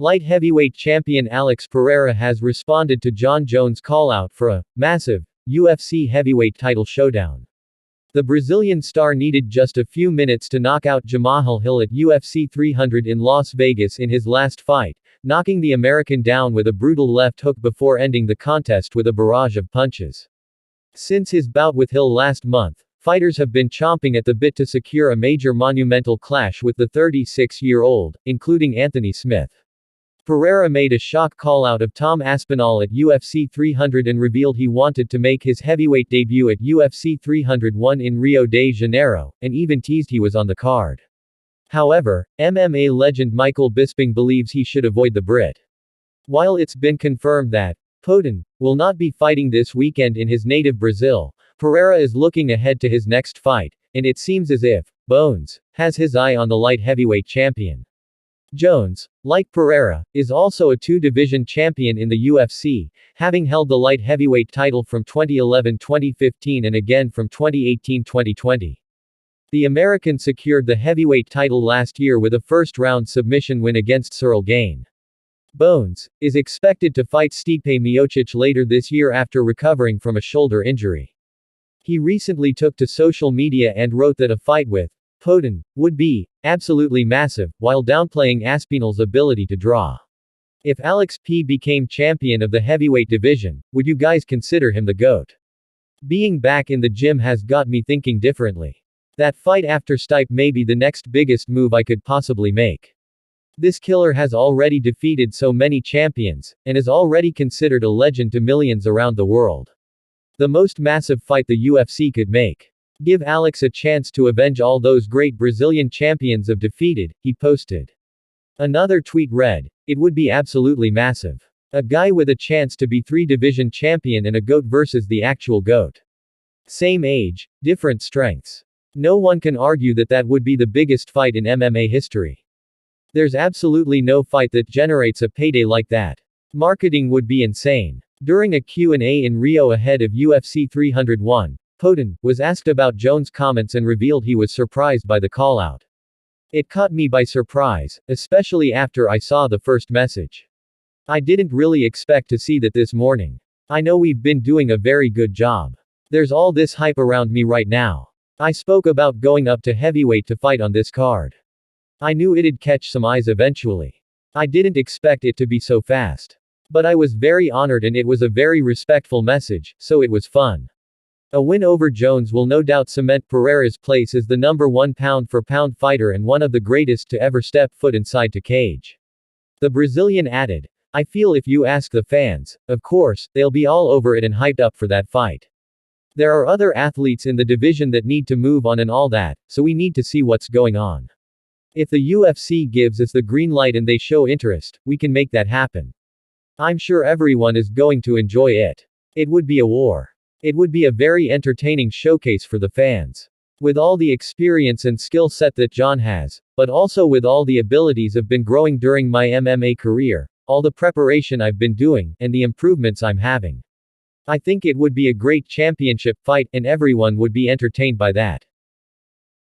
Light heavyweight champion Alex Pereira has responded to Jon Jones' call-out for a massive UFC heavyweight title showdown. The Brazilian star needed just a few minutes to knock out Jamahal Hill at UFC 300 in Las Vegas in his last fight, knocking the American down with a brutal left hook before ending the contest with a barrage of punches. Since his bout with Hill last month, fighters have been chomping at the bit to secure a major monumental clash with the 36-year-old, including Anthony Smith. Pereira made a shock call-out of Tom Aspinall at UFC 300 and revealed he wanted to make his heavyweight debut at UFC 301 in Rio de Janeiro, and even teased he was on the card. However, MMA legend Michael Bisping believes he should avoid the Brit. While it's been confirmed that Poatan will not be fighting this weekend in his native Brazil, Pereira is looking ahead to his next fight, and it seems as if Bones has his eye on the light heavyweight champion. Jones, like Pereira, is also a two-division champion in the UFC, having held the light heavyweight title from 2011-2015 and again from 2018-2020. The American secured the heavyweight title last year with a first-round submission win against Cyril Gane. Bones is expected to fight Stipe Miocic later this year after recovering from a shoulder injury. He recently took to social media and wrote that a fight with Poatan would be absolutely massive, while downplaying Aspinall's ability to draw. If Alex P became champion of the heavyweight division, would you guys consider him the GOAT? Being back in the gym has got me thinking differently. That fight after Stipe may be the next biggest move I could possibly make. This killer has already defeated so many champions, and is already considered a legend to millions around the world. The most massive fight the UFC could make. Give Alex a chance to avenge all those great Brazilian champions have defeated, he posted. Another tweet read, "It would be absolutely massive. A guy with a chance to be three-division champion and a GOAT versus the actual GOAT. Same age, different strengths. No one can argue that that would be the biggest fight in MMA history. There's absolutely no fight that generates a payday like that. Marketing would be insane." During a Q&A in Rio ahead of UFC 301, Poatan was asked about Jones' comments and revealed he was surprised by the call-out. "It caught me by surprise, especially after I saw the first message. I didn't really expect to see that this morning. I know we've been doing a very good job. There's all this hype around me right now. I spoke about going up to heavyweight to fight on this card. I knew it'd catch some eyes eventually. I didn't expect it to be so fast. But I was very honored and it was a very respectful message, so it was fun." A win over Jones will no doubt cement Pereira's place as the #1 pound-for-pound fighter and one of the greatest to ever step foot inside the cage. The Brazilian added, "I feel if you ask the fans, of course, they'll be all over it and hyped up for that fight. There are other athletes in the division that need to move on and all that, so we need to see what's going on. If the UFC gives us the green light and they show interest, we can make that happen. I'm sure everyone is going to enjoy it. It would be a war. It would be a very entertaining showcase for the fans. With all the experience and skill set that Jon has, but also with all the abilities I've been growing during my MMA career, all the preparation I've been doing, and the improvements I'm having. I think it would be a great championship fight, and everyone would be entertained by that."